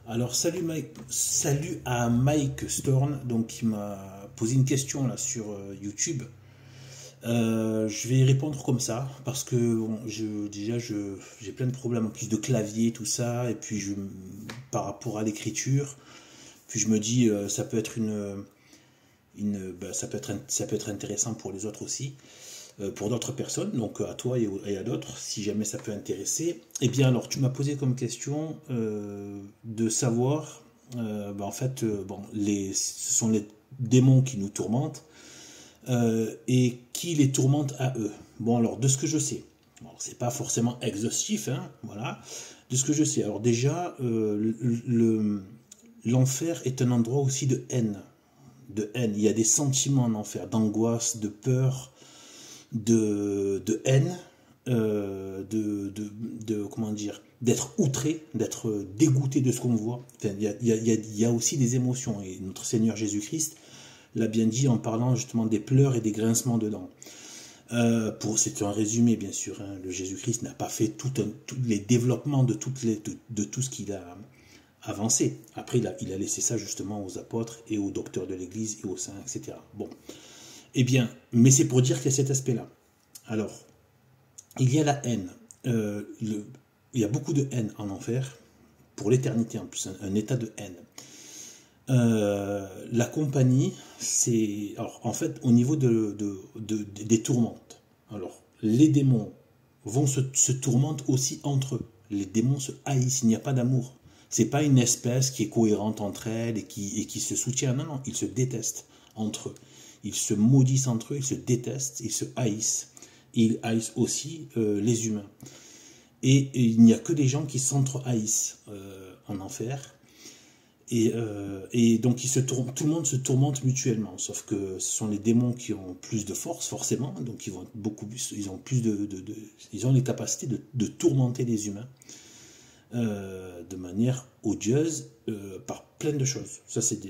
Alors salut Mike, salut à Mike Storn, donc qui m'a posé une question là sur YouTube. Je vais y répondre comme ça parce que bon, j'ai plein de problèmes en plus de clavier tout ça et puis par rapport à l'écriture, puis je me dis ça peut être ça peut être intéressant pour les autres aussi. Pour d'autres personnes, donc à toi et à d'autres, si jamais ça peut intéresser. Eh bien, alors, tu m'as posé comme question de savoir, en fait, ce sont les démons qui nous tourmentent et qui les tourmente à eux. Bon, alors, de ce que je sais, bon, c'est pas forcément exhaustif, hein, voilà, de ce que je sais. Alors, déjà, l'enfer est un endroit aussi de haine. De haine. Il y a des sentiments en enfer, d'angoisse, de peur, de haine, comment dire, d'être outré, d'être dégoûté de ce qu'on voit. Enfin, il y a aussi des émotions, et notre Seigneur Jésus-Christ l'a bien dit en parlant justement des pleurs et des grincements de dents. C'est un résumé bien sûr, hein. Le Jésus-Christ n'a pas fait tous les développements de tout ce qu'il a avancé. Après il a laissé ça justement aux apôtres et aux docteurs de l'Église et aux saints, etc. Bon. Eh bien, mais c'est pour dire qu'il y a cet aspect-là. Alors, il y a la haine. Il y a beaucoup de haine en enfer, pour l'éternité en plus, un état de haine. La compagnie, c'est... Alors, en fait, au niveau des tourmentes, alors, les démons se tourmentent aussi entre eux. Les démons se haïssent, il n'y a pas d'amour. C'est pas une espèce qui est cohérente entre elles et qui se soutient. Non, non, ils se détestent entre eux. Ils se maudissent entre eux, ils se détestent, ils se haïssent. Ils haïssent aussi les humains. Et il n'y a que des gens qui s'entre-haïssent en enfer. Et donc tout le monde se tourmente mutuellement. Sauf que ce sont les démons qui ont plus de force, forcément. Donc ils vont être beaucoup plus. Ils ont plus ils ont les capacités de tourmenter les humains de manière odieuse par plein de choses. Ça, c'est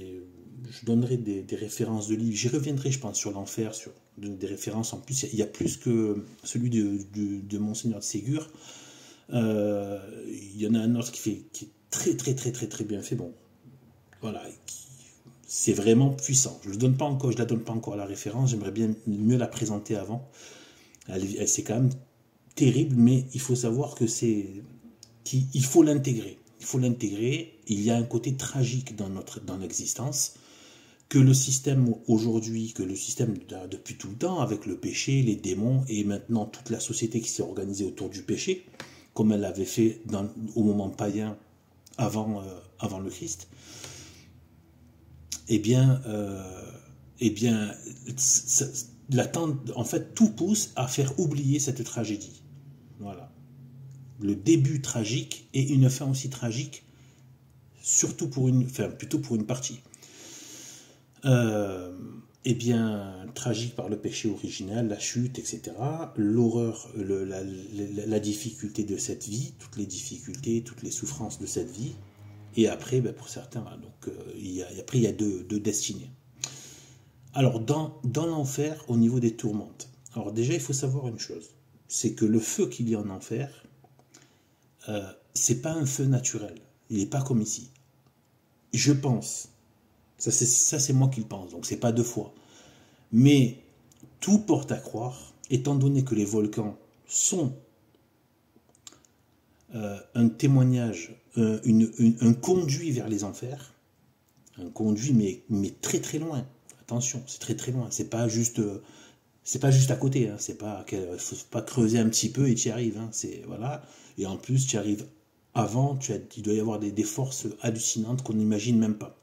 je donnerai des références de livres. J'y reviendrai, je pense, sur l'enfer, sur des références. En plus, il y a plus que celui de Monseigneur de Ségur. Il y en a un autre qui est très, très, très, très, très bien fait. Bon, voilà. C'est vraiment puissant. Je ne la donne pas encore à la référence. J'aimerais bien mieux la présenter avant. C'est quand même terrible, mais il faut savoir que il faut l'intégrer. Il faut l'intégrer. Il y a un côté tragique dans l'existence que le système aujourd'hui, que le système depuis tout le temps, avec le péché, les démons, et maintenant toute la société qui s'est organisée autour du péché, comme elle l'avait fait au moment païen avant le Christ, en fait, tout pousse à faire oublier cette tragédie. Voilà. Le début tragique et une fin aussi tragique, plutôt pour une partie. Tragique par le péché originel, la chute, etc. L'horreur, la difficulté de cette vie, toutes les difficultés, toutes les souffrances de cette vie. Et après, pour certains, donc, il y a deux destinées. Alors, dans l'enfer, au niveau des tourmentes, alors déjà, il faut savoir une chose, c'est que le feu qu'il y a en enfer, c'est pas un feu naturel. Il n'est pas comme ici. Je pense... Ça, c'est moi qui le pense, donc c'est pas deux fois. Mais tout porte à croire, étant donné que les volcans sont un témoignage, un conduit vers les enfers, un conduit mais très très loin. Attention, c'est très très loin. C'est pas juste à côté. Hein. Faut pas creuser un petit peu et tu y arrives. Hein. Voilà. Et en plus, tu y arrives avant. Il doit y avoir des forces hallucinantes qu'on n'imagine même pas.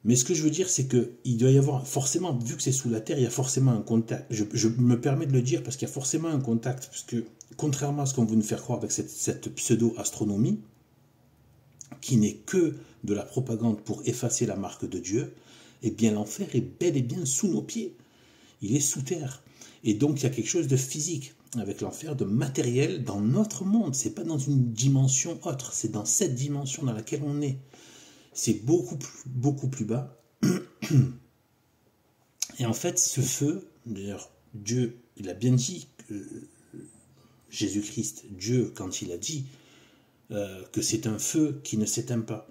Mais ce que je veux dire, c'est qu'il doit y avoir forcément, vu que c'est sous la terre, il y a forcément un contact. Je me permets de le dire parce qu'il y a forcément un contact, parce que contrairement à ce qu'on veut nous faire croire avec cette pseudo-astronomie, qui n'est que de la propagande pour effacer la marque de Dieu, eh bien l'enfer est bel et bien sous nos pieds. Il est sous terre. Et donc il y a quelque chose de physique avec l'enfer, de matériel dans notre monde. C'est pas dans une dimension autre, c'est dans cette dimension dans laquelle on est. C'est beaucoup plus bas. Et en fait, ce feu, d'ailleurs, Dieu, il a bien dit que Jésus-Christ, Dieu, quand il a dit que c'est un feu qui ne s'éteint pas.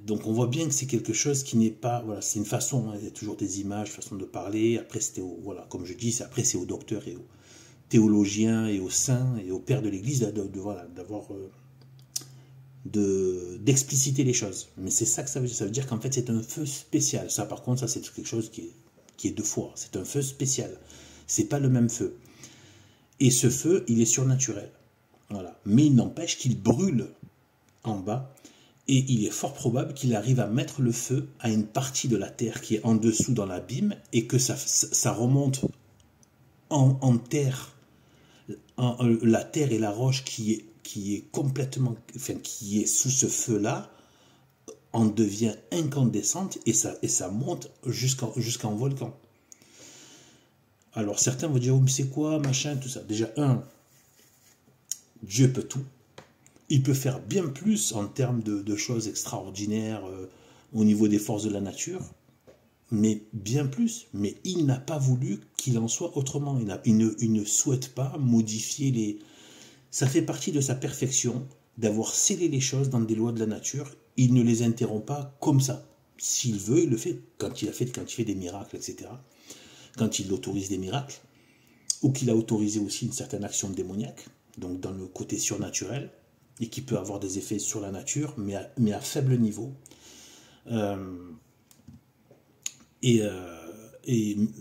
Donc on voit bien que c'est quelque chose qui n'est pas, voilà, c'est une façon, hein, il y a toujours des images, façon de parler, après c'était, voilà, comme je dis, après c'est aux docteurs et aux théologiens et aux saints et aux pères de l'Église voilà, d'avoir, d'expliciter les choses. Mais c'est ça que ça veut dire qu'en fait c'est un feu spécial. Ça par contre, ça c'est quelque chose qui est de foi, c'est un feu spécial. C'est pas le même feu. Et ce feu, il est surnaturel. Voilà. Mais il n'empêche qu'il brûle en bas. Et il est fort probable qu'il arrive à mettre le feu à une partie de la terre qui est en dessous dans l'abîme et que ça remonte en terre, la terre et la roche qui est complètement, enfin, qui est sous ce feu-là, en devient incandescente et ça monte jusqu'en volcan. Alors certains vont dire, oh, mais c'est quoi, machin, tout ça. Déjà, Dieu peut tout. Il peut faire bien plus en termes de choses extraordinaires au niveau des forces de la nature, mais bien plus. Mais il n'a pas voulu qu'il en soit autrement. Il ne souhaite pas modifier les... Ça fait partie de sa perfection d'avoir scellé les choses dans des lois de la nature. Il ne les interrompt pas comme ça. S'il veut, il le fait quand il fait des miracles, etc. Quand il autorise des miracles, ou qu'il a autorisé aussi une certaine action démoniaque, donc dans le côté surnaturel, et qui peut avoir des effets sur la nature, mais à faible niveau. Et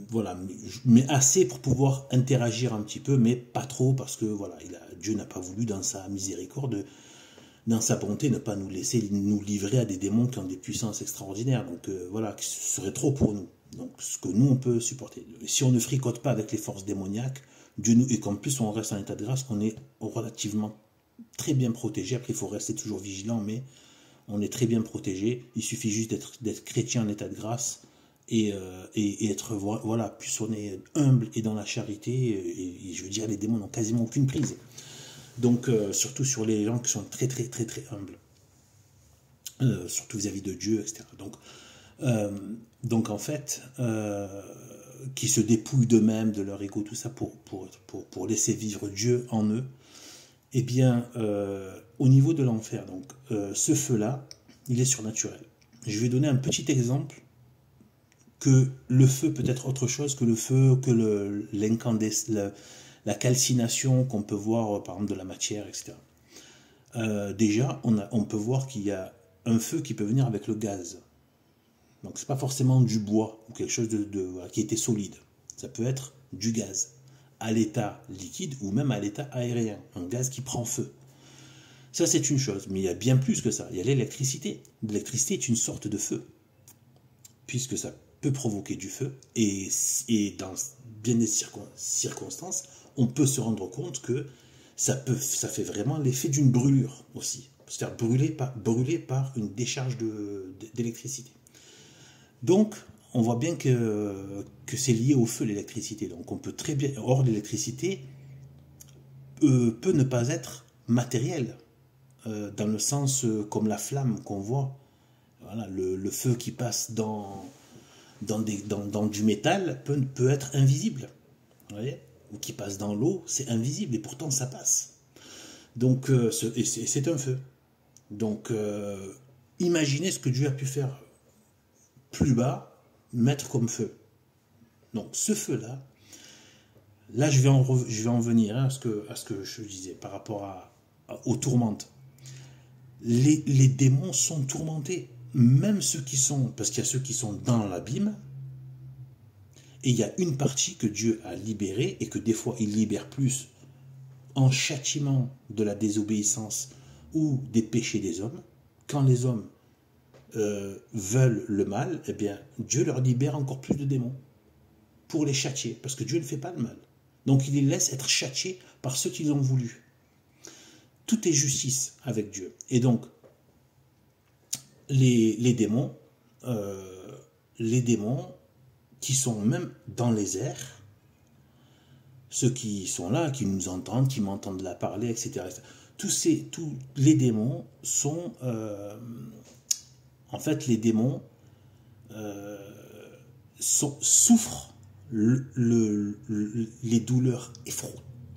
voilà, mais assez pour pouvoir interagir un petit peu, mais pas trop, parce que voilà, Dieu n'a pas voulu, dans sa miséricorde, dans sa bonté, ne pas nous laisser nous livrer à des démons qui ont des puissances extraordinaires. Donc voilà, ce serait trop pour nous. Donc ce que nous, on peut supporter. Si on ne fricote pas avec les forces démoniaques, et qu'en plus on reste en état de grâce, on est relativement très bien protégé. Après, il faut rester toujours vigilant, mais on est très bien protégé. Il suffit juste d'être chrétien en état de grâce et être, voilà, plus on est humble et dans la charité, et je veux dire, les démons n'ont quasiment aucune prise. Donc, surtout sur les gens qui sont très, très, très, très humbles. Surtout vis-à-vis de Dieu, etc. Donc en fait, qui se dépouillent d'eux-mêmes, de leur ego, tout ça, pour laisser vivre Dieu en eux. Eh bien, au niveau de l'enfer, donc, ce feu-là, il est surnaturel. Je vais donner un petit exemple que le feu peut être autre chose que le feu, que la calcination qu'on peut voir, par exemple, de la matière, etc. Déjà, on peut voir qu'il y a un feu qui peut venir avec le gaz. Donc, c'est pas forcément du bois ou quelque chose qui était solide. Ça peut être du gaz à l'état liquide ou même à l'état aérien, un gaz qui prend feu. Ça, c'est une chose, mais il y a bien plus que ça. Il y a l'électricité. L'électricité est une sorte de feu, puisque ça peut provoquer du feu, et dans bien des circonstances, on peut se rendre compte que ça fait vraiment l'effet d'une brûlure aussi, c'est-à-dire brûlé par une décharge d'électricité. Donc, on voit bien que c'est lié au feu, l'électricité. Donc on peut très bien... Or, l'électricité peut ne pas être matérielle, dans le sens comme la flamme qu'on voit. Voilà, le feu qui passe dans du métal peut être invisible. Vous voyez ? Ou qui passe dans l'eau, c'est invisible, et pourtant ça passe. Donc, c'est un feu. Donc, imaginez ce que Dieu a pu faire plus bas, mettre comme feu. Donc ce feu-là, là je vais en venir à ce que je disais par rapport aux tourmentes. Les démons sont tourmentés, même ceux qui sont, parce qu'il y a ceux qui sont dans l'abîme, et il y a une partie que Dieu a libérée, et que des fois il libère plus en châtiment de la désobéissance ou des péchés des hommes. Quand les hommes veulent le mal, eh bien, Dieu leur libère encore plus de démons pour les châtier, parce que Dieu ne fait pas le mal. Donc il les laisse être châtiés par ceux qui l'ont voulu. Tout est justice avec Dieu. Et donc, les démons qui sont même dans les airs, ceux qui sont là, qui nous entendent, qui m'entendent là parler, etc. Tous les démons sont... en fait, les démons souffrent les douleurs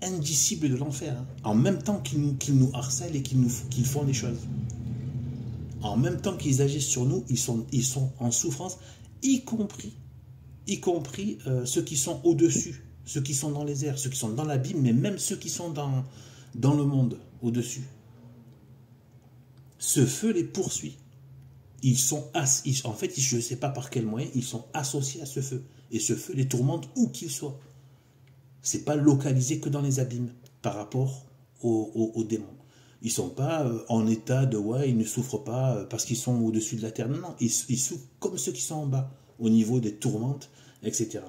indicibles de l'enfer, hein. En même temps qu'ils nous harcèlent et qu'ils font des choses. En même temps qu'ils agissent sur nous, ils sont en souffrance, y compris ceux qui sont au-dessus, ceux qui sont dans les airs, ceux qui sont dans l'abîme, mais même ceux qui sont dans le monde, au-dessus. Ce feu les poursuit. En fait, je ne sais pas par quel moyen, ils sont associés à ce feu. Et ce feu les tourmente où qu'ils soient. Ce n'est pas localisé que dans les abîmes par rapport aux démons. Ils ne sont pas en état de ouais, ils ne souffrent pas parce qu'ils sont au-dessus de la terre. Non, ils souffrent comme ceux qui sont en bas, au niveau des tourmentes, etc.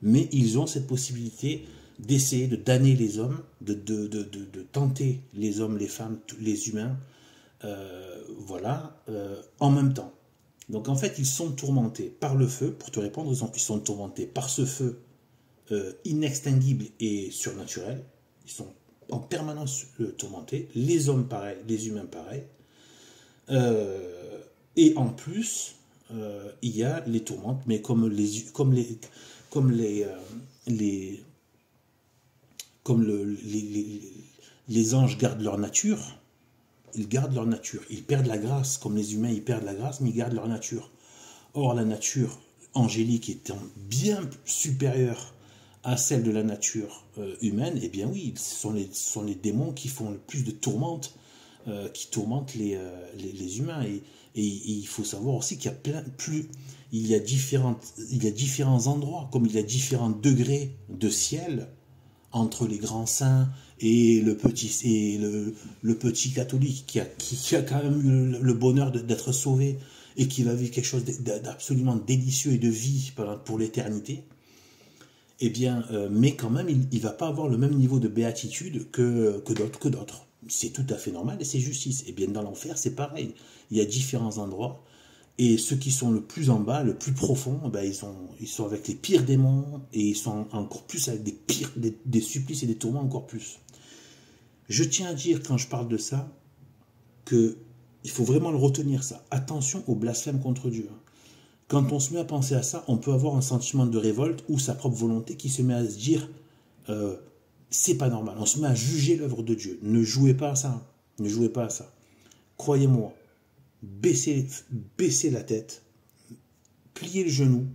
Mais ils ont cette possibilité d'essayer de damner les hommes, de tenter les hommes, les femmes, les humains, en même temps. Donc en fait, ils sont tourmentés par le feu, pour te répondre, ils sont tourmentés par ce feu inextinguible et surnaturel. Ils sont en permanence tourmentés, les hommes pareil, les humains pareil. Et en plus, il y a les tourmentes, mais comme les anges gardent leur nature, ils gardent leur nature. Ils perdent la grâce, comme les humains, ils perdent la grâce, mais ils gardent leur nature. Or, la nature angélique étant bien supérieure à celle de la nature humaine, eh bien oui, ce sont les démons qui font le plus de tourmentes, qui tourmentent les humains. Et il faut savoir aussi qu'il y a différents endroits, comme il y a différents degrés de ciel entre les grands saints et le petit catholique qui a quand même eu le bonheur d'être sauvé et qui va vivre quelque chose d'absolument délicieux et de vie pour l'éternité. Eh bien, mais quand même, il ne va pas avoir le même niveau de béatitude que d'autres. C'est tout à fait normal et c'est justice. Et bien, dans l'enfer, c'est pareil. Il y a différents endroits. Et ceux qui sont le plus en bas, le plus profond, ben ils sont avec les pires démons et ils sont encore plus avec des supplices et des tourments encore plus. Je tiens à dire, quand je parle de ça, qu'il faut vraiment le retenir, ça. Attention au blasphème contre Dieu. Quand on se met à penser à ça, on peut avoir un sentiment de révolte ou sa propre volonté qui se met à se dire c'est pas normal. On se met à juger l'œuvre de Dieu. Ne jouez pas à ça. Ne jouez pas à ça. Croyez-moi, baissez la tête, pliez le genou,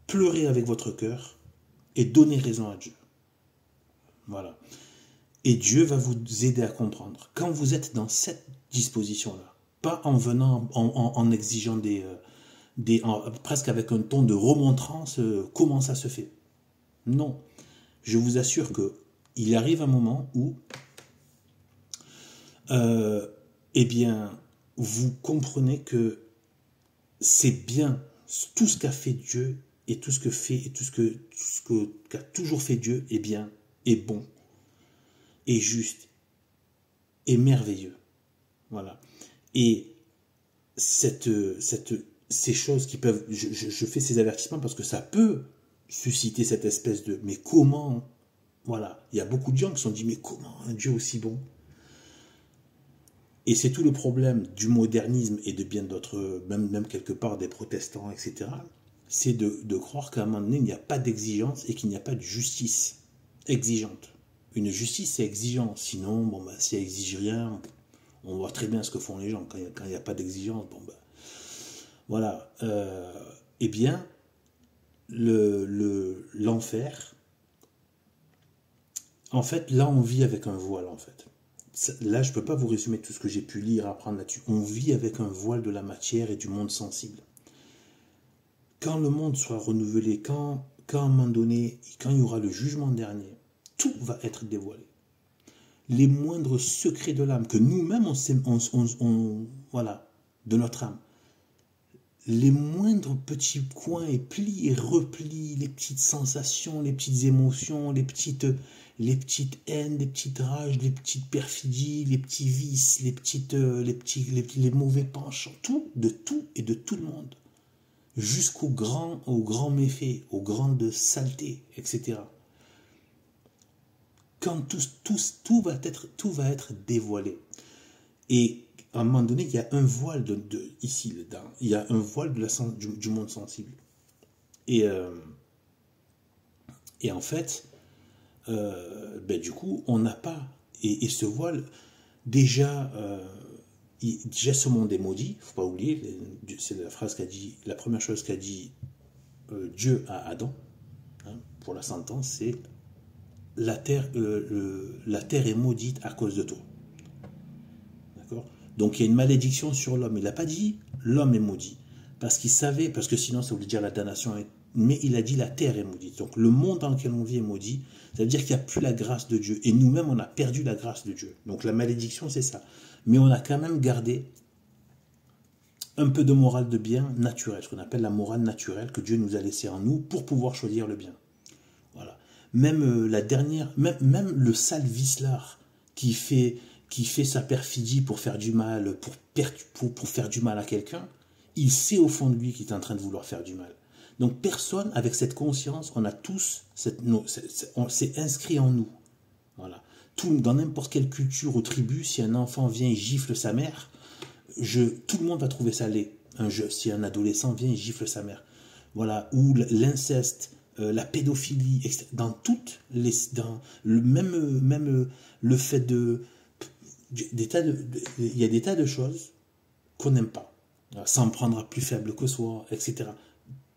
pleurez avec votre cœur et donnez raison à Dieu. Voilà. Et Dieu va vous aider à comprendre. Quand vous êtes dans cette disposition-là, pas en venant, en exigeant presque avec un ton de remontrance, comment ça se fait. Non. Je vous assure qu'il arrive un moment où, eh bien, vous comprenez que c'est bien tout ce qu'a fait Dieu et tout ce que fait et tout ce qu'a toujours fait Dieu, eh bien, est bon, est juste, est merveilleux. Voilà. Et ces choses qui peuvent, je fais ces avertissements parce que ça peut susciter cette espèce de mais comment, voilà, il y a beaucoup de gens qui se sont dit mais comment un Dieu aussi bon? Et c'est tout le problème du modernisme et de bien d'autres, même quelque part des protestants, etc. C'est de croire qu'à un moment donné, il n'y a pas d'exigence et qu'il n'y a pas de justice exigeante. Une justice, c'est exigeant. Sinon, bon, bah, si elle exige rien, on voit très bien ce que font les gens. Quand il n'y a pas d'exigence, bon, bah, voilà. Eh bien, l'enfer, en fait, là, on vit avec un voile, en fait. Là, je ne peux pas vous résumer tout ce que j'ai pu lire, apprendre là-dessus. On vit avec un voile de la matière et du monde sensible. Quand le monde sera renouvelé, quand à un moment donné, quand il y aura le jugement dernier, tout va être dévoilé. Les moindres secrets de l'âme, que nous-mêmes, voilà, de notre âme, les moindres petits coins et plis et replis, les petites sensations, les petites émotions, les petites haines, les petites rages, les petites perfidies, les petits vices, les mauvais penchants, tout et de tout le monde, jusqu'aux grands méfaits, aux grandes saletés, etc. Quand tout va être dévoilé. Et à un moment donné, il y a un voile ici, il y a un voile du monde sensible. Et en fait, du coup, on n'a pas, et ce voile, déjà, déjà ce monde est maudit, faut pas oublier, c'est la phrase qu'a dit, la première chose qu'a dit Dieu à Adam, hein, pour la sentence, c'est la terre est maudite à cause de toi. D'accord? Donc il y a une malédiction sur l'homme. Il n'a pas dit l'homme est maudit, parce qu'il savait, parce que sinon ça voulait dire la damnation, mais il a dit la terre est maudite. Donc le monde dans lequel on vit est maudit, ça veut dire qu'il n'y a plus la grâce de Dieu. Et nous-mêmes, on a perdu la grâce de Dieu. Donc la malédiction, c'est ça. Mais on a quand même gardé un peu de morale de bien naturelle, ce qu'on appelle la morale naturelle que Dieu nous a laissée en nous pour pouvoir choisir le bien. Voilà. Même la dernière, même le sale vicelard qui fait sa perfidie pour faire du mal, pour faire du mal à quelqu'un, il sait au fond de lui qu'il est en train de vouloir faire du mal. Donc personne, avec cette conscience, on a tous, c'est inscrit en nous. Voilà. Dans n'importe quelle culture ou tribu, si un enfant vient et gifle sa mère, tout le monde va trouver ça laid. Si un adolescent vient et gifle sa mère. Voilà. Ou l'inceste, la pédophilie, etc. Dans toutes les... même le fait de... Il y a des tas de choses qu'on n'aime pas. S'en prendre à plus faible que soi, etc.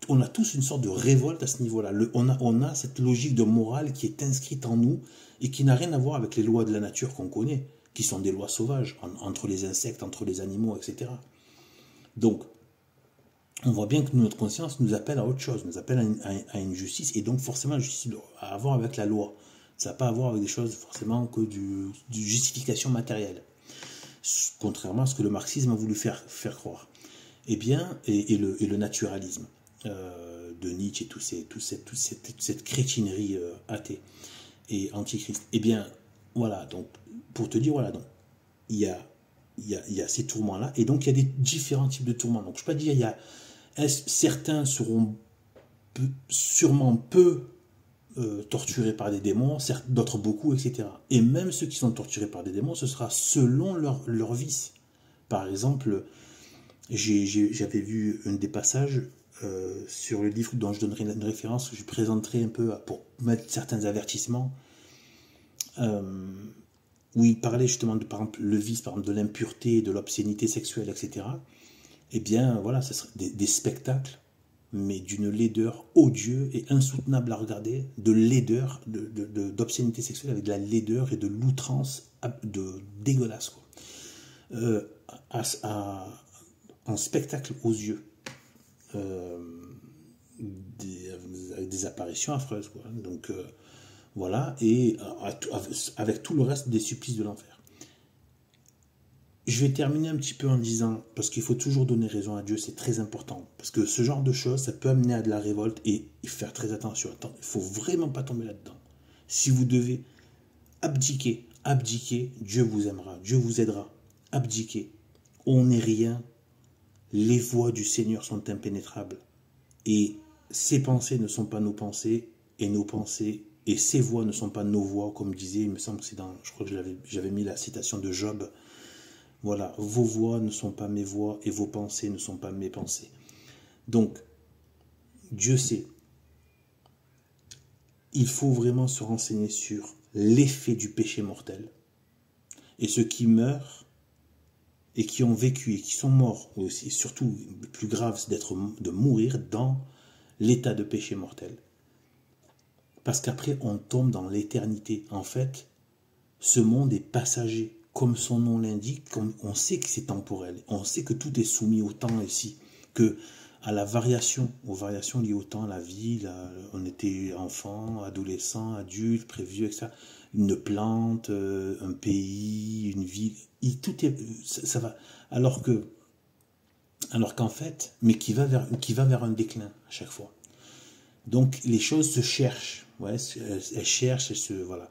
On a tous une sorte de révolte à ce niveau-là. On a cette logique de morale qui est inscrite en nous et qui n'a rien à voir avec les lois de la nature qu'on connaît, qui sont des lois sauvages, entre les insectes, entre les animaux, etc. Donc, on voit bien que notre conscience nous appelle à autre chose, nous appelle à une justice, et donc forcément la justice a à voir avec la loi. Ça n'a pas à voir avec des choses forcément que du justification matérielle, contrairement à ce que le marxisme a voulu faire croire. Eh bien, et le naturalisme de Nietzsche et toute cette crétinerie athée et antichrist. Eh bien, voilà, donc, pour te dire, voilà, donc, il y a ces tourments-là, et donc il y a des différents types de tourments. Donc, je ne peux pas dire, certains seront sûrement peu torturés par des démons, d'autres beaucoup, etc. Et même ceux qui sont torturés par des démons, ce sera selon leur vice. Par exemple, j'avais vu un des passages sur le livre dont je donnerai une référence, je présenterai un peu pour mettre certains avertissements, où il parlait justement de, par exemple, le vice, par exemple, de l'impureté, de l'obscénité sexuelle, etc. Eh bien, voilà, ce serait des spectacles, mais d'une laideur odieuse et insoutenable à regarder, de laideur, d'obscénité sexuelle avec de la laideur et de l'outrance dégueulasse, quoi. En spectacle aux yeux, avec des apparitions affreuses, quoi. Donc voilà, et avec tout le reste des supplices de l'enfer. Je vais terminer un petit peu en disant, parce qu'il faut toujours donner raison à Dieu, c'est très important, parce que ce genre de choses, ça peut amener à de la révolte, et il faut faire très attention. Il ne faut vraiment pas tomber là-dedans. Si vous devez abdiquer, Dieu vous aimera, Dieu vous aidera. Abdiquer. On n'est rien. Les voies du Seigneur sont impénétrables. Et ses pensées ne sont pas nos pensées, et nos pensées, et ses voies ne sont pas nos voies, comme disait, il me semble que c'est dans, je crois que j'avais mis la citation de Job. Voilà, vos voix ne sont pas mes voix, et vos pensées ne sont pas mes pensées. Donc, Dieu sait. Il faut vraiment se renseigner sur l'effet du péché mortel. Et ceux qui meurent, et qui ont vécu, et qui sont morts, aussi, surtout, le plus grave, c'est de mourir dans l'état de péché mortel. Parce qu'après, on tombe dans l'éternité. En fait, ce monde est passager. Comme son nom l'indique, on sait que c'est temporel. On sait que tout est soumis au temps ici. Que à la variation, aux variations liées au temps, la vie, on était enfant, adolescent, adulte, prévieux, etc. Une plante, un pays, une ville, tout est, ça va. Alors qu'en fait, mais qui va vers un déclin à chaque fois. Donc les choses se cherchent, ouais, elles cherchent, voilà.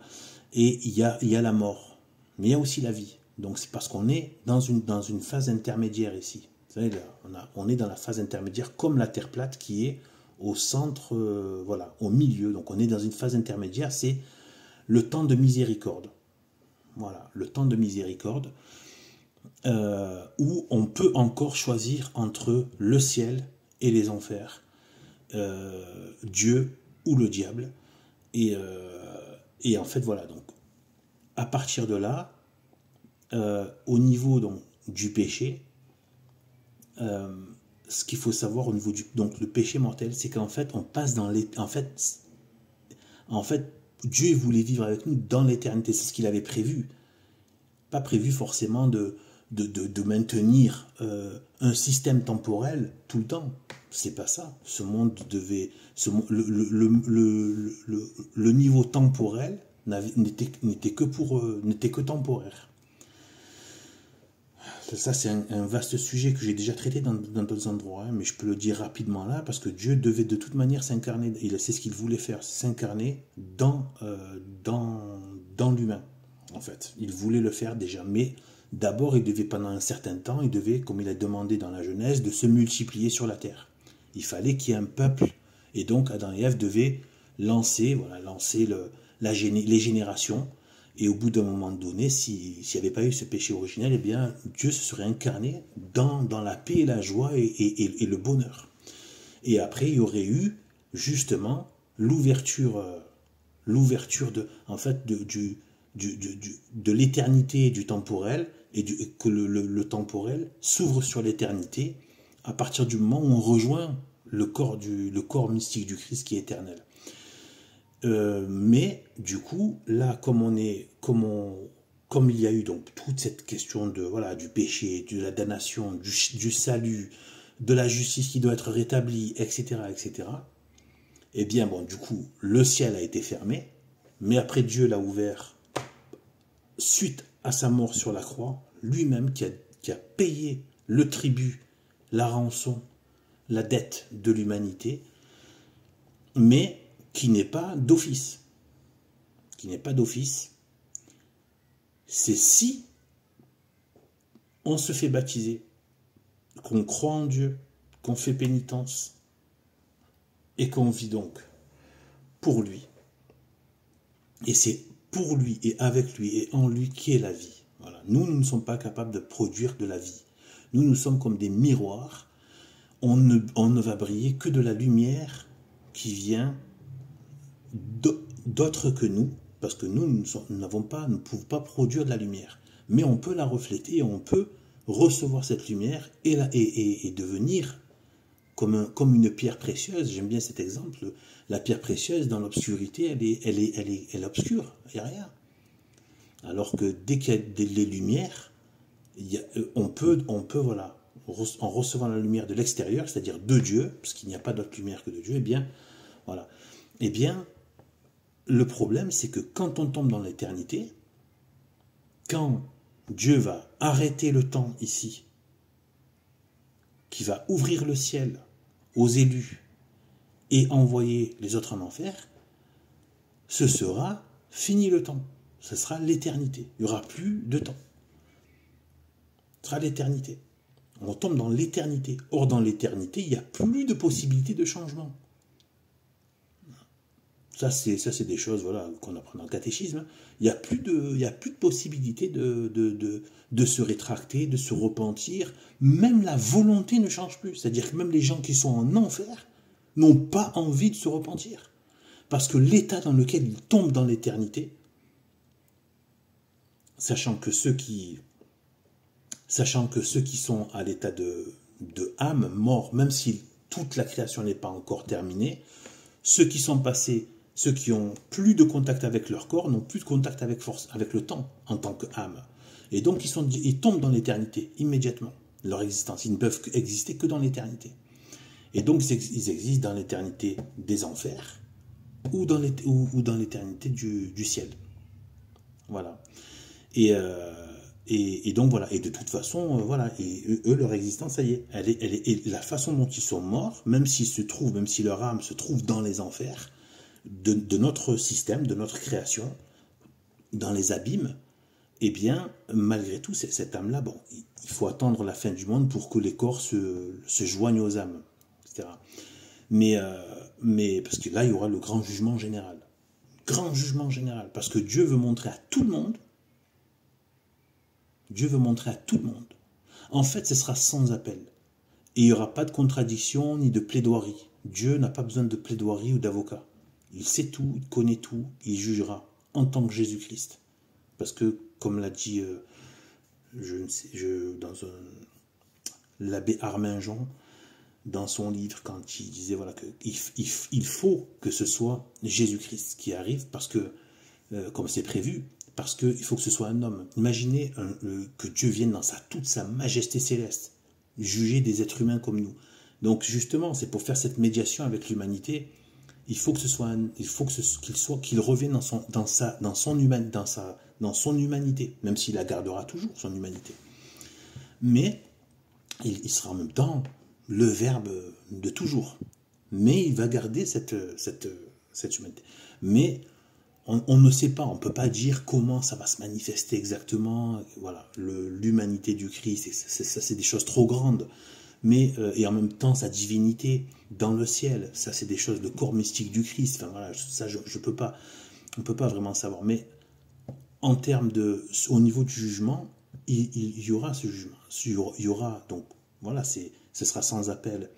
Et il y a la mort. Mais il y a aussi la vie. Donc c'est parce qu'on est dans une phase intermédiaire ici. Vous savez, là, on est dans la phase intermédiaire, comme la Terre plate qui est au centre, voilà, au milieu. Donc on est dans une phase intermédiaire, c'est le temps de miséricorde. Voilà, le temps de miséricorde, où on peut encore choisir entre le ciel et les enfers, Dieu ou le diable. Et Et en fait, voilà, donc, à partir de là, au niveau donc, du péché, ce qu'il faut savoir au niveau du... Donc, le péché mortel, c'est qu'en fait, on passe dans les... En fait, Dieu voulait vivre avec nous dans l'éternité. C'est ce qu'il avait prévu. Pas prévu forcément de maintenir un système temporel tout le temps. C'est pas ça. Ce monde devait... le niveau temporel n'était que temporaire. Ça, c'est un vaste sujet que j'ai déjà traité dans d'autres endroits, hein, mais je peux le dire rapidement là, parce que Dieu devait de toute manière s'incarner, c'est ce qu'il voulait faire, s'incarner dans l'humain, en fait. Il voulait le faire déjà, mais d'abord, il devait, pendant un certain temps, il devait, comme il a demandé dans la Genèse, de se multiplier sur la terre. Il fallait qu'il y ait un peuple, et donc Adam et Ève devaient lancer les générations. Et au bout d'un moment donné, s'il n'y avait pas eu ce péché originel, eh bien, Dieu se serait incarné dans la paix et la joie et le bonheur. Et après, il y aurait eu justement l'ouverture de l'éternité et du temporel, et que le temporel s'ouvre sur l'éternité à partir du moment où on rejoint le corps mystique du Christ qui est éternel. Mais du coup, là, comme il y a eu donc toute cette question du péché, de la damnation, du salut, de la justice qui doit être rétablie, etc., etc. Eh bien, bon, du coup, le ciel a été fermé, mais après Dieu l'a ouvert suite à sa mort sur la croix, lui-même qui a payé le tribut, la rançon, la dette de l'humanité, mais qui n'est pas d'office. C'est si on se fait baptiser, qu'on croit en Dieu, qu'on fait pénitence, et qu'on vit donc pour lui. Et c'est pour lui et avec lui et en lui qui est la vie. Voilà. Nous ne sommes pas capables de produire de la vie. Nous sommes comme des miroirs. On ne va briller que de la lumière qui vient d'autres que nous, parce que nous ne pouvons pas produire de la lumière, mais on peut la refléter et on peut recevoir cette lumière et devenir comme une pierre précieuse. J'aime bien cet exemple. La pierre précieuse dans l'obscurité, elle est obscure, il n'y a rien. Alors que dès qu'il y a des lumières, on peut voilà, en recevant la lumière de l'extérieur, c'est-à-dire de Dieu, parce qu'il n'y a pas d'autre lumière que de Dieu, eh bien, le problème, c'est que quand on tombe dans l'éternité, quand Dieu va arrêter le temps ici, qui va ouvrir le ciel aux élus et envoyer les autres en enfer, ce sera fini le temps. Ce sera l'éternité. Il n'y aura plus de temps. Ce sera l'éternité. On tombe dans l'éternité. Or, dans l'éternité, il n'y a plus de possibilité de changement. Ça, c'est des choses qu'on apprend dans le catéchisme. Il n'y a plus de possibilité de se rétracter, de se repentir. Même la volonté ne change plus. C'est-à-dire que même les gens qui sont en enfer n'ont pas envie de se repentir. Parce que l'état dans lequel ils tombent dans l'éternité, sachant que ceux qui sont à l'état de âme, mort, même si toute la création n'est pas encore terminée, ceux qui sont passés, ceux qui ont plus de contact avec leur corps, n'ont plus de contact avec le temps, en tant qu'âme. Et donc, ils tombent dans l'éternité, immédiatement, leur existence. Ils ne peuvent exister que dans l'éternité. Et donc, ils existent dans l'éternité des enfers, ou dans l'éternité du ciel. Voilà. Et donc, voilà. Et de toute façon, eux, leur existence, ça y est. Et la façon dont ils sont morts, même si leur âme se trouve dans les enfers, de notre système, de notre création, dans les abîmes, eh bien, malgré tout, cette âme-là, bon, il faut attendre la fin du monde pour que les corps se joignent aux âmes, etc. Mais parce que là, il y aura le grand jugement général. Grand jugement général. Parce que Dieu veut montrer à tout le monde. Dieu veut montrer à tout le monde. En fait, ce sera sans appel. Et il n'y aura pas de contradiction ni de plaidoirie. Dieu n'a pas besoin de plaidoirie ou d'avocat. Il sait tout, il connaît tout, il jugera en tant que Jésus-Christ. Parce que, comme l'a dit, l'abbé Arminjon, dans son livre, quand il disait voilà, qu'il faut que ce soit Jésus-Christ qui arrive, parce que, comme c'est prévu, parce qu'il faut que ce soit un homme. Imaginez que Dieu vienne dans toute sa majesté céleste, juger des êtres humains comme nous. Donc justement, c'est pour faire cette médiation avec l'humanité, il faut que ce soit qu'il revienne dans son humanité, même s'il la gardera toujours, son humanité. Mais il sera en même temps le Verbe de toujours. Mais il va garder cette humanité. Mais on ne sait pas, on ne peut pas dire comment ça va se manifester exactement. Voilà, l'humanité du Christ, ça c'est des choses trop grandes. Mais, et en même temps, sa divinité dans le ciel, ça c'est des choses, le corps mystique du Christ. Enfin voilà, ça on peut pas vraiment savoir. Mais en termes au niveau du jugement, il y aura ce jugement. Il y aura, donc voilà, ce sera sans appel.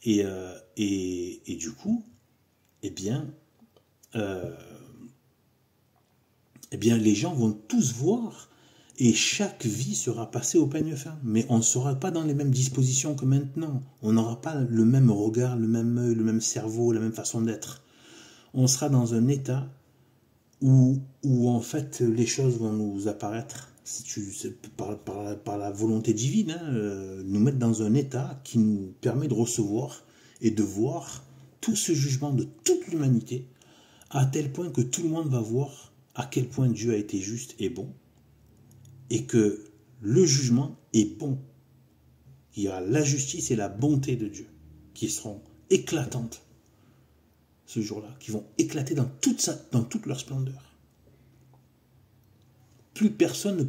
Et du coup, eh bien, les gens vont tous voir, et chaque vie sera passée au peigne fin. Mais on ne sera pas dans les mêmes dispositions que maintenant. On n'aura pas le même regard, le même œil, le même cerveau, la même façon d'être. On sera dans un état où en fait les choses vont nous apparaître, par la volonté divine, nous mettre dans un état qui nous permet de recevoir et de voir tout ce jugement de toute l'humanité, à tel point que tout le monde va voir à quel point Dieu a été juste et bon, et que le jugement est bon. Il y a la justice et la bonté de Dieu qui seront éclatantes ce jour-là, qui vont éclater dans toute leur splendeur. Plus personne ne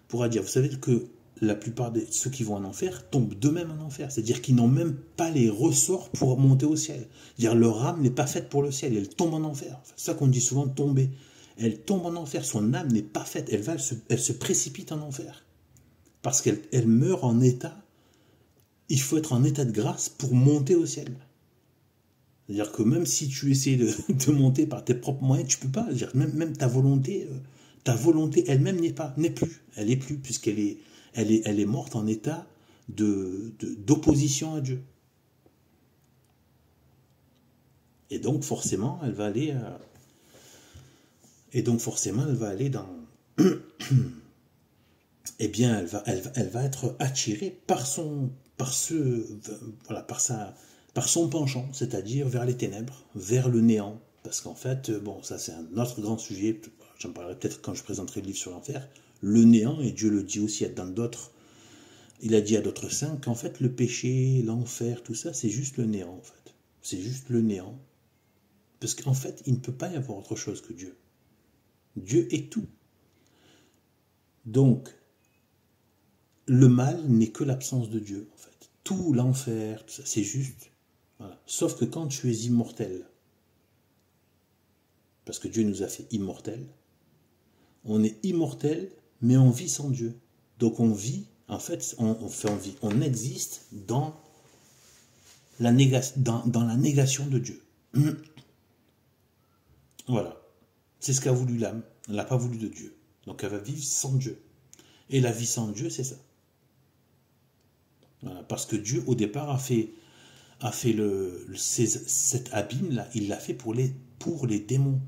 pourra dire. Vous savez que la plupart de ceux qui vont en enfer tombent d'eux-mêmes en enfer. C'est-à-dire qu'ils n'ont même pas les ressorts pour monter au ciel. C'est-à-dire leur âme n'est pas faite pour le ciel. Elle tombe en enfer. C'est ça qu'on dit souvent, tomber. Elle tombe en enfer. Son âme n'est pas faite. Elle se précipite en enfer. Parce qu'elle meurt en état. Il faut être en état de grâce pour monter au ciel. C'est-à-dire que même si tu essaies de monter par tes propres moyens, tu ne peux pas. C'est-à-dire même ta volonté elle-même n'est plus. Elle n'est plus, puisqu'elle est morte en état d'opposition à Dieu. Et donc forcément, elle va aller dans eh bien, elle va être attirée par son penchant, c'est-à-dire vers les ténèbres, vers le néant. Parce qu'en fait, bon, ça c'est un autre grand sujet, j'en parlerai peut-être quand je présenterai le livre sur l'enfer, le néant, et Dieu le dit aussi dans d'autres, il a dit à d'autres saints qu'en fait le péché, l'enfer, tout ça, c'est juste le néant en fait. C'est juste le néant. Parce qu'en fait, il ne peut pas y avoir autre chose que Dieu. Dieu est tout. Donc, le mal n'est que l'absence de Dieu, en fait. Tout l'enfer, tout ça, c'est juste. Voilà. Sauf que quand tu es immortel, parce que Dieu nous a fait immortels, on est immortel, mais on vit sans Dieu. Donc on vit, en fait, on existe dans la négation de Dieu. Voilà. C'est ce qu'a voulu l'âme. Elle n'a pas voulu de Dieu. Donc elle va vivre sans Dieu. Et la vie sans Dieu, c'est ça. Voilà. Parce que Dieu, au départ, a fait cet abîme-là, il l'a fait pour les démons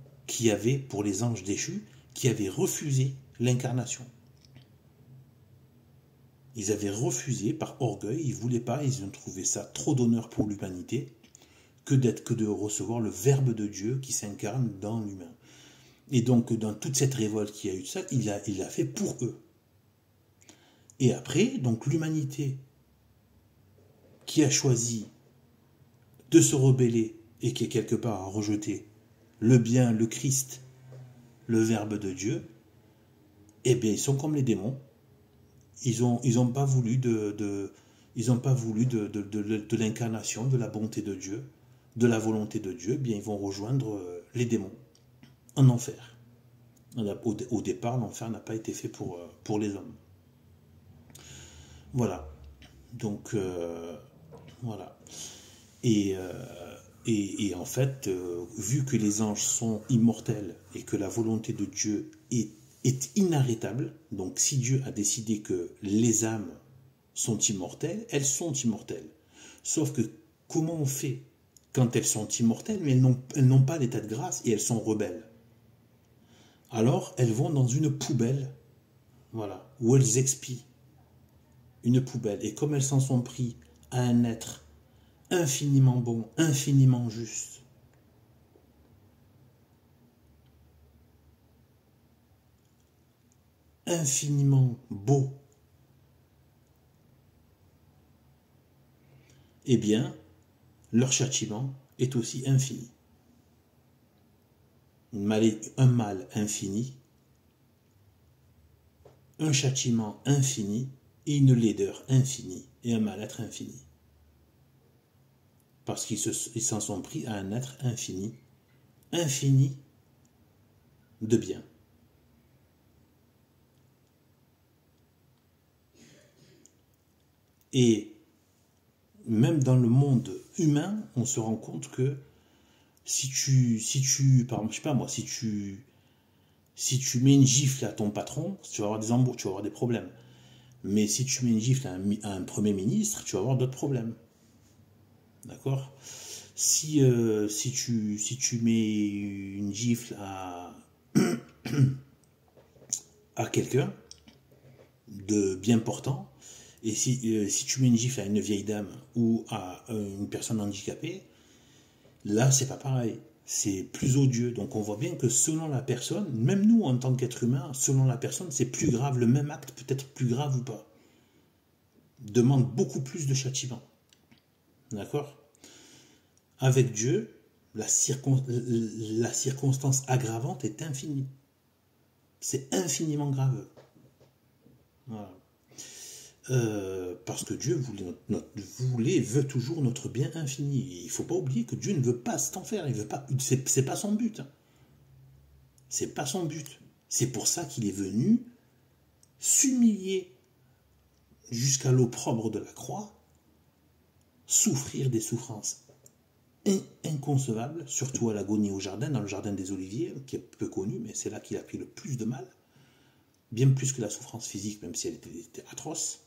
pour les anges déchus, qui avaient refusé l'incarnation. Ils avaient refusé par orgueil, ils ne voulaient pas, ils ont trouvé ça trop d'honneur pour l'humanité, que de recevoir le Verbe de Dieu qui s'incarne dans l'humain. Et donc, dans toute cette révolte qu'il y a eu de ça, il l'a fait pour eux. Et après, donc l'humanité qui a choisi de se rebeller et qui, quelque part, a rejeté le bien, le Christ, le Verbe de Dieu, eh bien, ils sont comme les démons. Ils ont pas voulu de l'incarnation, de la bonté de Dieu, de la volonté de Dieu. Eh bien, ils vont rejoindre les démons en enfer. Au départ, l'enfer n'a pas été fait pour les hommes. Voilà. Donc, voilà. Et Et en fait, vu que les anges sont immortels et que la volonté de Dieu est inarrêtable, donc si Dieu a décidé que les âmes sont immortelles, elles sont immortelles. Sauf que comment on fait quand elles sont immortelles, mais elles n'ont pas l'état de grâce et elles sont rebelles? Alors elles vont dans une poubelle, voilà, où elles expient. Une poubelle. Et comme elles s'en sont pris à un être infiniment bon, infiniment juste, infiniment beau, eh bien, leur châtiment est aussi infini. Un mal infini, un châtiment infini, et une laideur infinie, et un mal-être infini. Parce qu'ils s'en sont pris à un être infini, infini de bien. Et même dans le monde humain, on se rend compte que si tu par exemple, je sais pas moi, si tu mets une gifle à ton patron, tu vas avoir des embrouilles, tu vas avoir des problèmes. Mais si tu mets une gifle à un Premier ministre, tu vas avoir d'autres problèmes. D'accord? Si tu mets une gifle à quelqu'un de bien portant, et si tu mets une gifle à une vieille dame ou à une personne handicapée, là c'est pas pareil, c'est plus odieux. Donc on voit bien que selon la personne, même nous en tant qu'être humain, selon la personne, c'est plus grave. Le même acte peut être plus grave ou pas, demande beaucoup plus de châtiment. D'accord? Avec Dieu, la circonstance aggravante est infinie. C'est infiniment grave. Voilà. Parce que Dieu veut toujours notre bien infini. Il ne faut pas oublier que Dieu ne veut pas cet enfer. Il veut pas. C'est pas son but. C'est pas son but. C'est pour ça qu'il est venu s'humilier jusqu'à l'opprobre de la croix, souffrir des souffrances inconcevables, surtout à l'agonie au jardin, dans le jardin des Oliviers, qui est peu connu, mais c'est là qu'il a pris le plus de mal, bien plus que la souffrance physique, même si elle était atroce.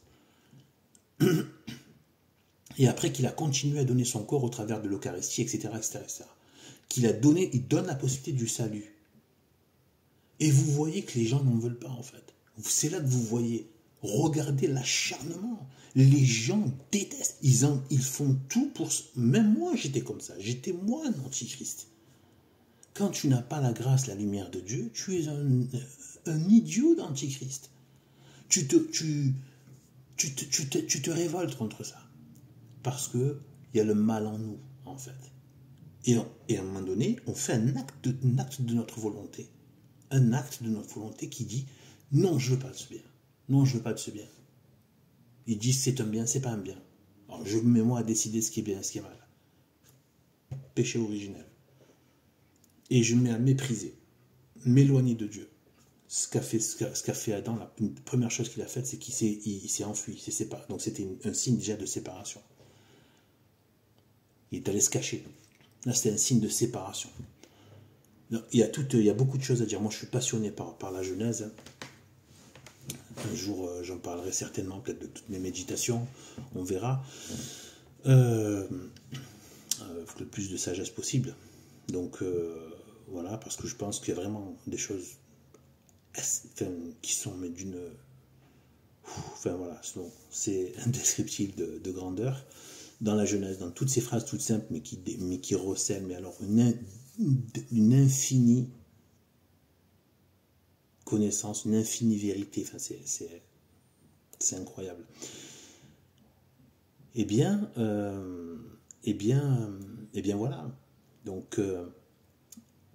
Et après qu'il a continué à donner son corps au travers de l'Eucharistie, etc., etc., qu'il a donné, il donne la possibilité du salut. Et vous voyez que les gens n'en veulent pas, en fait. C'est là que vous voyez. Regardez l'acharnement. Les gens détestent. Ils font tout pour... Même moi, j'étais comme ça. J'étais moi un antichrist. Quand tu n'as pas la grâce, la lumière de Dieu, tu es un idiot d'antichrist. Tu te révoltes contre ça. Parce qu'il y a le mal en nous, en fait. Et à un moment donné, on fait un acte de notre volonté. Un acte de notre volonté qui dit « Non, je ne veux pas de ce bien. Non, je ne veux pas de ce bien. » Il dit « C'est un bien, c'est pas un bien. » Alors je mets moi à décider ce qui est bien et ce qui est mal. Péché originel. Et je me mets à mépriser, m'éloigner de Dieu. Ce qu'a fait Adam, la première chose qu'il a faite, c'est qu'il s'est enfui, il s'est séparé. Donc c'était un signe déjà de séparation. Il est allé se cacher. Là, c'était un signe de séparation. Il y a beaucoup de choses à dire. Moi, je suis passionné par la Genèse. Un jour, j'en parlerai certainement, peut-être de toutes mes méditations. On verra. Le plus de sagesse possible. Donc, voilà, parce que je pense qu'il y a vraiment des choses qui sont mais d'une... Enfin, voilà, c'est indescriptible de grandeur. Dans la Genèse, dans toutes ces phrases toutes simples, mais qui recèlent, mais alors une infinie connaissance, une infinie vérité. Enfin, c'est incroyable. Eh bien, voilà. Donc,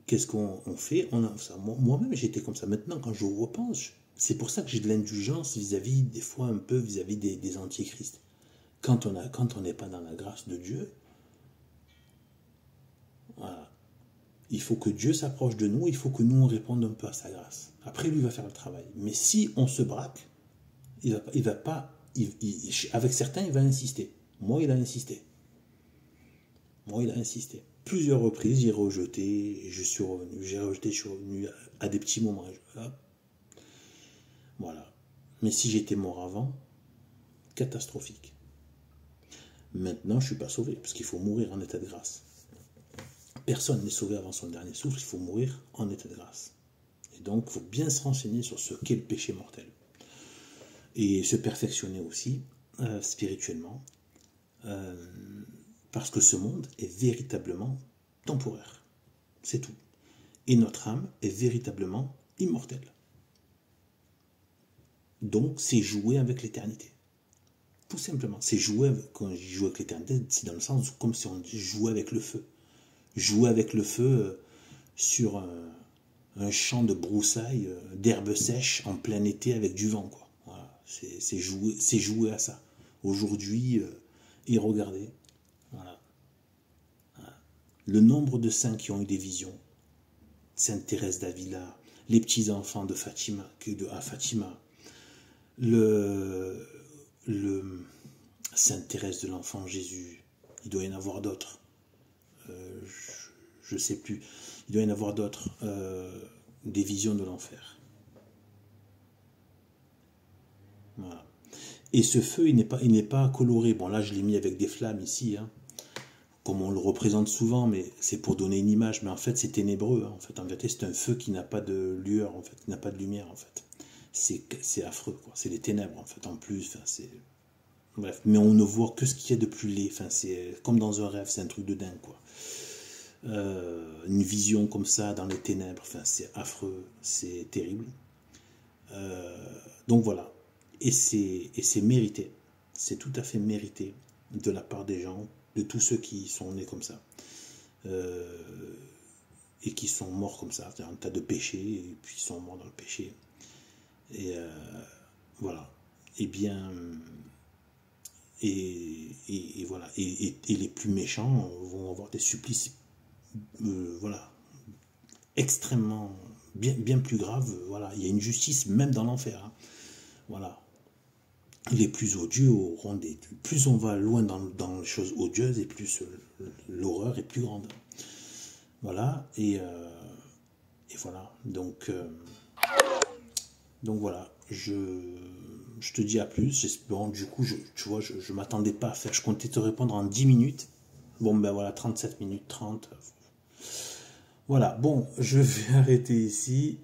qu'est-ce qu'on fait? Moi-même, j'étais comme ça. Maintenant, quand je repense, c'est pour ça que j'ai de l'indulgence vis-à-vis, des fois, un peu vis-à-vis des antichrists. Quand on n'est pas dans la grâce de Dieu, voilà. Il faut que Dieu s'approche de nous, il faut que nous on réponde un peu à sa grâce. Après, lui va faire le travail. Mais si on se braque, avec certains, il va insister. Moi, il a insisté. Bon, il a insisté. Plusieurs reprises, j'ai rejeté, et je suis revenu. J'ai rejeté, je suis revenu à des petits moments. Hop. Voilà. Mais si j'étais mort avant, catastrophique. Maintenant, je ne suis pas sauvé, parce qu'il faut mourir en état de grâce. Personne n'est sauvé avant son dernier souffle, il faut mourir en état de grâce. Et donc, il faut bien se renseigner sur ce qu'est le péché mortel. Et se perfectionner aussi, spirituellement, parce que ce monde est véritablement temporaire. C'est tout. Et notre âme est véritablement immortelle. Donc, c'est jouer avec l'éternité. Tout simplement. C'est jouer, quand je joue avec l'éternité, c'est dans le sens comme si on jouait avec le feu. Jouer avec le feu sur un champ de broussailles, d'herbes sèches en plein été avec du vent, quoi. Voilà. C'est jouer à ça. Aujourd'hui, et regardez, voilà. Le nombre de saints qui ont eu des visions, Sainte Thérèse d'Avila, les petits-enfants de Fatima, à Fatima, le Sainte Thérèse de l'Enfant Jésus, il doit y en avoir d'autres, je ne sais plus, il doit y en avoir d'autres, des visions de l'enfer. Voilà. Et ce feu, il n'est pas coloré. Bon, là, je l'ai mis avec des flammes ici, hein, comme on le représente souvent, mais c'est pour donner une image. Mais en fait, c'est ténébreux. Hein, en fait, en vérité, c'est un feu qui n'a pas de lueur, en fait, qui n'a pas de lumière, en fait. C'est affreux, quoi. C'est des ténèbres, en fait, en plus. Enfin, c'est... Bref, mais on ne voit que ce qu'il y a de plus laid. Enfin, c'est comme dans un rêve, c'est un truc de dingue, quoi. Une vision comme ça dans les ténèbres, enfin, c'est affreux, c'est terrible. Donc voilà. Et c'est mérité. C'est tout à fait mérité de la part des gens, de tous ceux qui sont nés comme ça. Et qui sont morts comme ça, c'est-à-dire un tas de péchés, et puis ils sont morts dans le péché. Et voilà. Et bien... Et voilà. Et les plus méchants vont avoir des supplices voilà, extrêmement, bien plus graves. Voilà. Il y a une justice même dans l'enfer. Hein. Voilà. Les plus odieux auront des... Plus on va loin dans les choses odieuses, et plus l'horreur est plus grande. Voilà. Et voilà. Donc voilà. Je te dis à plus. Bon, du coup, tu vois, je m'attendais pas à faire. Je comptais te répondre en 10 minutes. Bon, ben voilà, 37 minutes 30. Voilà, bon, je vais arrêter ici.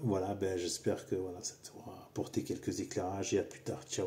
Voilà, ben j'espère que voilà, ça t'aura apporté quelques éclairages et à plus tard. Ciao.